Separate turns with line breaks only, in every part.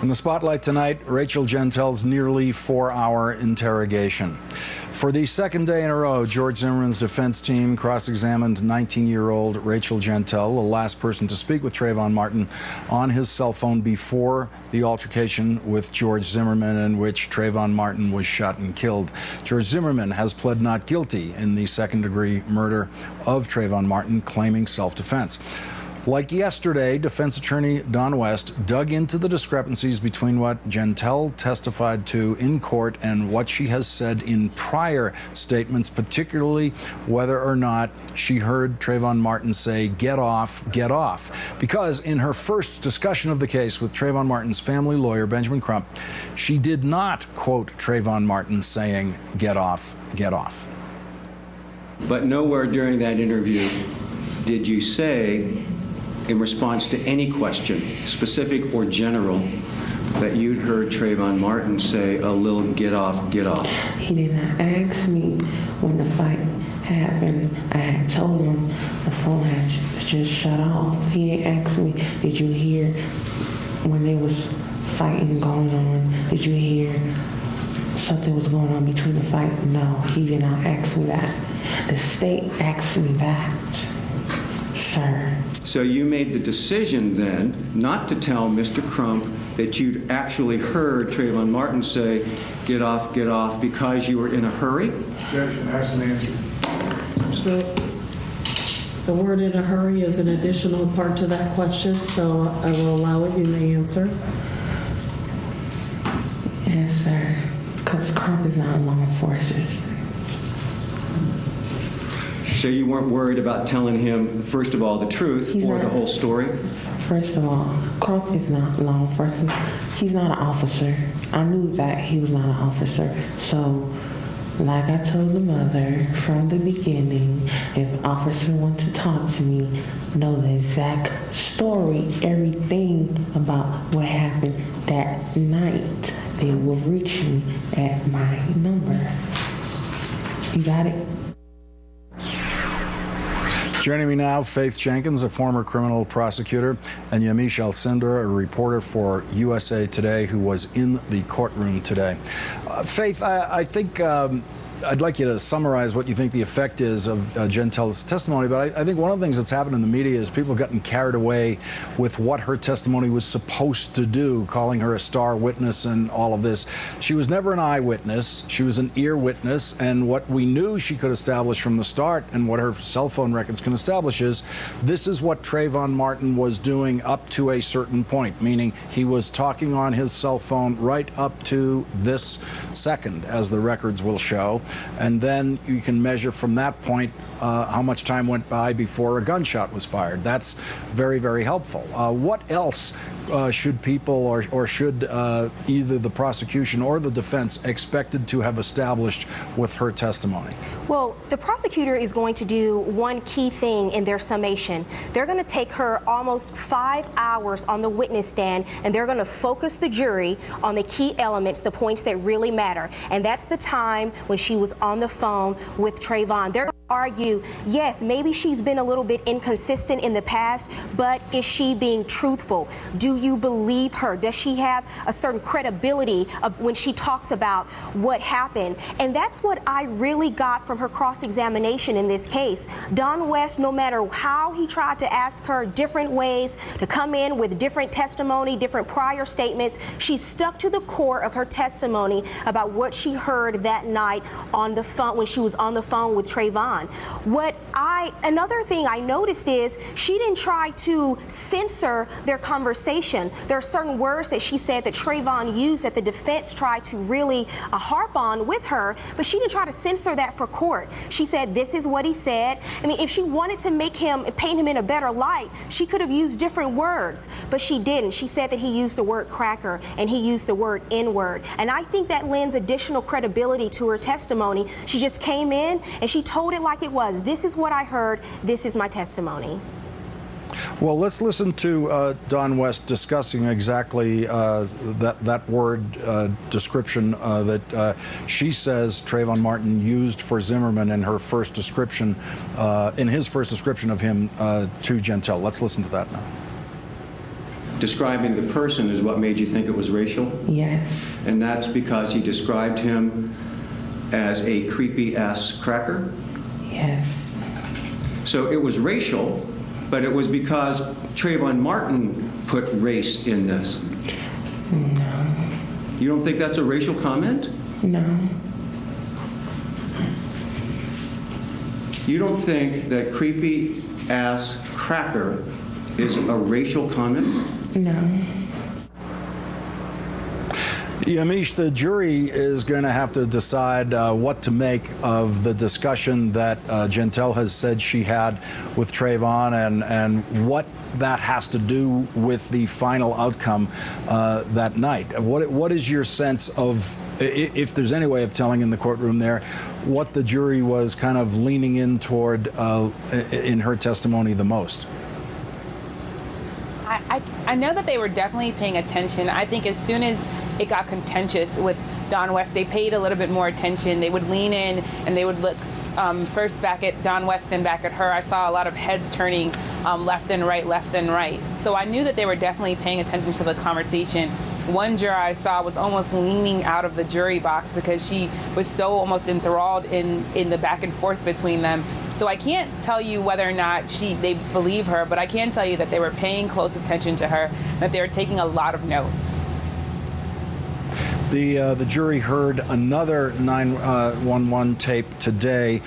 In the spotlight tonight, Rachel Gentel's nearly 4-hour interrogation. For the second day in a row, George Zimmerman's defense team cross-examined 19-year-old Rachel Gentel, the last person to speak with Trayvon Martin, on his cell phone before the altercation with George Zimmerman, in which Trayvon Martin was shot and killed. George Zimmerman has pled not guilty in the second-degree murder of Trayvon Martin, claiming self-defense. Like yesterday, defense attorney Don West dug into the discrepancies between what Gentel testified to in court and what she has said in prior statements, particularly whether or not she heard Trayvon Martin say, "Get off, get off." Because in her first discussion of the case with Trayvon Martin's family lawyer, Benjamin Crump, she did not quote Trayvon Martin saying, "Get off, get off."
But nowhere during that interview did you say, in response to any question, specific or general, that you'd heard Trayvon Martin say a little "get off, get off"?
He did not ask me when the fight happened. I had told him the phone had just shut off. He didn't ask me, did you hear when there was fighting going on? Did you hear something was going on between the fight? No, he did not ask me that. The state asked me that, sir.
So you made the decision then not to tell Mr. Crump that you'd actually heard Trayvon Martin say, get off, because you were in a hurry?
Objection, ask and answer.
So the word "in a hurry" is an additional part to that question, so I will allow it. You may answer.
Yes, sir, because Crump is not law enforcement.
So you weren't worried about telling him, first of all, the truth or the whole story?
First of all, Crump is not law enforcement. He's not an officer. I knew that he was not an officer. So, like I told the mother from the beginning, if an officer wants to talk to me, know the exact story, everything about what happened that night, they will reach me at my number. You got it?
Joining me now, Faith Jenkins, a former criminal prosecutor, and Yamiche Alcindor, a reporter for USA Today, who was in the courtroom today. Faith, I think I'd like you to summarize what you think the effect is of Gentel's testimony, but I think one of the things that's happened in the media is people gotten carried away with what her testimony was supposed to do, calling her a star witness and all of this. She was never an eyewitness. She was an ear witness, and what we knew she could establish from the start and what her cell phone records can establish is this is what Trayvon Martin was doing up to a certain point, meaning he was talking on his cell phone right up to this second, as the records will show. And then you can measure from that point how much time went by before a gunshot was fired. That's very, very helpful. What else should people or should either the prosecution or the defense expected to have established with her testimony?
Well, the prosecutor is going to do one key thing in their summation. They're going to take her almost 5 hours on the witness stand, and they're going to focus the jury on the key elements, the points that really matter. And that's the time when she was on the phone with Trayvon. They're argue, yes, maybe she's been a little bit inconsistent in the past, but is she being truthful? Do you believe her? Does she have a certain credibility of when she talks about what happened? And that's what I really got from her cross-examination in this case. Don West, no matter how he tried to ask her different ways to come in with different testimony, different prior statements, she stuck to the core of her testimony about what she heard that night on the phone when she was on the phone with Trayvon. Another thing I noticed is she didn't try to censor their conversation. There are certain words that she said that Trayvon used that the defense tried to really harp on with her, but she didn't try to censor that for court. She said, this is what he said. I mean, if she wanted to paint him in a better light, she could have used different words, but she didn't. She said that he used the word cracker and he used the word N-word. And I think that lends additional credibility to her testimony. She just came in and she told it like it was. This is what I heard. This is my testimony.
Well, let's listen to Don West discussing exactly that word description that she says Trayvon Martin used for Zimmerman in her first description, in his first description of him to Gentel. Let's listen to that now.
describing the person is what made you think it was racial?
Yes.
And that's because he described him as a creepy-ass cracker?
Yes.
So it was racial, but it was because Trayvon Martin put race in this.
No.
You don't think that's a racial comment?
No.
You don't think that creepy-ass cracker is a racial comment?
No.
Yamiche, the jury is going to have to decide what to make of the discussion that Gentel has said she had with Trayvon and what that has to do with the final outcome that night. What is your sense of, if there's any way of telling in the courtroom there, what the jury was kind of leaning in toward in her testimony the most?
I know that they were definitely paying attention. I think as soon as it got contentious with Don West, they paid a little bit more attention. They would lean in and they would look first back at Don West, then back at her. I saw a lot of heads turning left and right, left and right. So I knew that they were definitely paying attention to the conversation. One juror I saw was almost leaning out of the jury box because she was so almost enthralled in the back and forth between them. So I can't tell you whether or not they believe her, but I can tell you that they were paying close attention to her, that they were taking a lot of notes.
The jury heard another 911 tape today,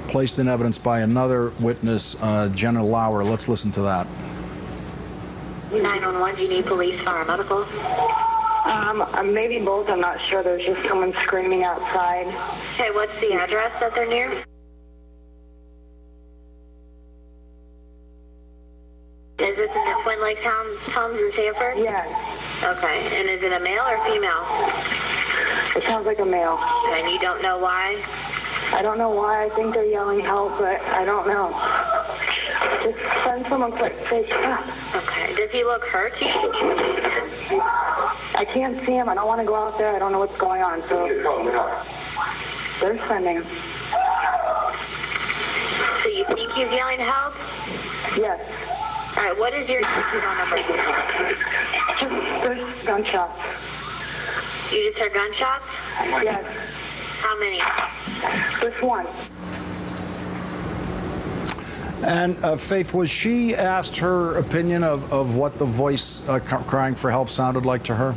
placed in evidence by another witness, Jenna Lauer. Let's listen to that.
911, do you need police, fire, medical?
Maybe both. I'm not sure. There's just someone screaming outside.
Okay, what's the address that they're near? Is this in the Twin Lakes homes in Sanford?
Yes.
Okay, and is it a male or female?
It sounds like a male.
And you don't know why?
I don't know why. I think they're yelling help, but I don't know. Just send someone quick. Say stop.
Okay, does he look hurt?
I can't see him. I don't want to go out there. I don't know what's going on. So they're sending him.
So you think he's yelling help?
Yes.
All right, what is your phone number?
Just there's gunshots.
You just heard gunshots?
Yes.
How many?
Just one.
And Faith, was she asked her opinion of what the voice crying for help sounded like to her?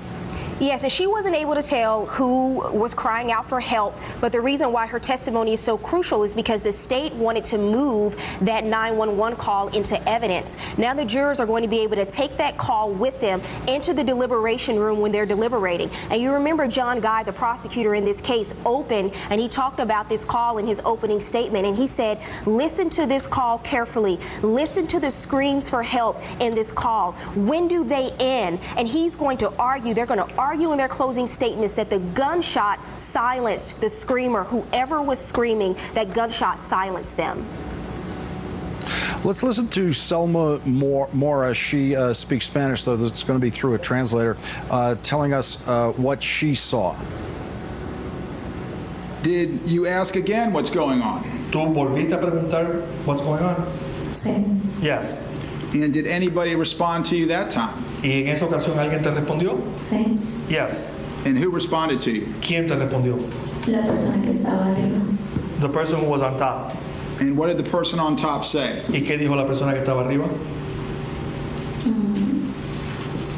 Yes, and she wasn't able to tell who was crying out for help, but the reason why her testimony is so crucial is because the state wanted to move that 911 call into evidence. Now the jurors are going to be able to take that call with them into the deliberation room when they're deliberating. And you remember John Guy, the prosecutor in this case, opened and he talked about this call in his opening statement, and he said, listen to this call carefully. Listen to the screams for help in this call. When do they end? And he's going to argue, they're going to argue in their closing statements that the gunshot silenced the screamer. Whoever was screaming, that gunshot silenced them.
Let's listen to Selma Mora. She speaks Spanish, so it's going to be through a translator, telling us what she saw.
Did you ask again what's going on?
¿Tú volviste a preguntar what's going on?
Sí.
Yes.
And did anybody respond to you that time?
¿Y en esa ocasión alguien te respondió?
Sí.
Yes.
And who responded to you?
¿Quién te respondió?
La persona que estaba arriba.
The person who was on top.
And what did the person on top say?
¿Y qué dijo la persona que estaba arriba?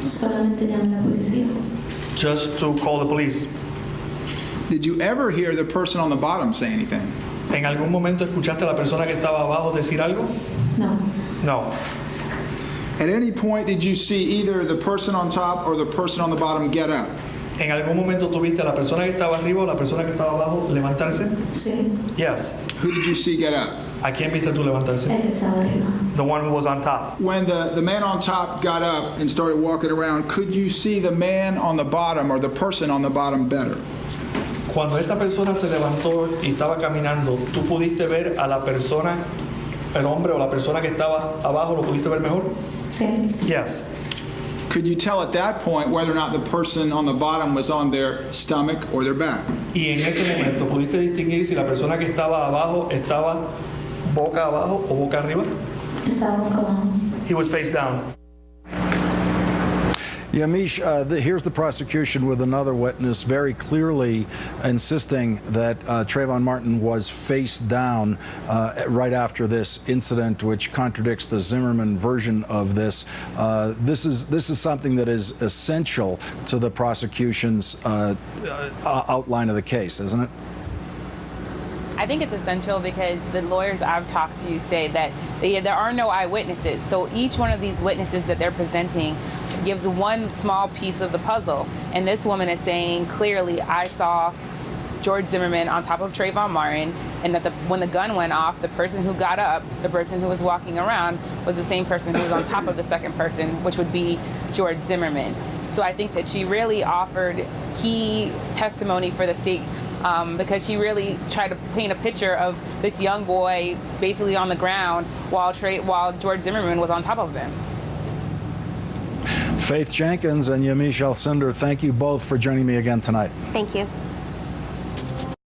Solamente llamé a la policía.
Just to call the police.
Did you ever hear the person on the bottom say anything?
¿En algún momento escuchaste a la persona que estaba abajo decir algo?
No.
No.
At any point did you see either the person on top or the person on the bottom get up?
¿En algún momento tuviste a la persona que estaba arriba o la persona que estaba abajo levantarse?
Sí.
Yes.
Who did you see get up?
¿A quién viste tú levantarse?
El que estaba arriba.
The one who was on top.
When the man on top got up and started walking around, could you see the man on the bottom or the person on the bottom better?
Cuando esta persona se levantó y estaba caminando, ¿tú pudiste ver a la persona, el hombre o la persona que estaba abajo, lo pudiste ver mejor?
Sí.
Yes.
Could you tell at that point whether or not the person on the bottom was on their stomach or their back?
Y en ese momento, ¿pudiste distinguir si la persona que estaba abajo estaba boca abajo o boca arriba?
Estaba boca abajo.
He was face down.
Yamiche, here's the prosecution with another witness very clearly insisting that Trayvon Martin was face down right after this incident, which contradicts the Zimmerman version of this. This is something that is essential to the prosecution's outline of the case, isn't it?
I think it's essential because the lawyers I've talked to say that there are no eyewitnesses. So each one of these witnesses that they're presenting gives one small piece of the puzzle. And this woman is saying clearly, I saw George Zimmerman on top of Trayvon Martin, and that when the gun went off, the person who got up, the person who was walking around, was the same person who was on top of the second person, which would be George Zimmerman. So I think that she really offered key testimony for the state because she really tried to paint a picture of this young boy basically on the ground while George Zimmerman was on top of him.
Faith Jenkins and Yamiche Alcindor, thank you both for joining me again tonight.
Thank you.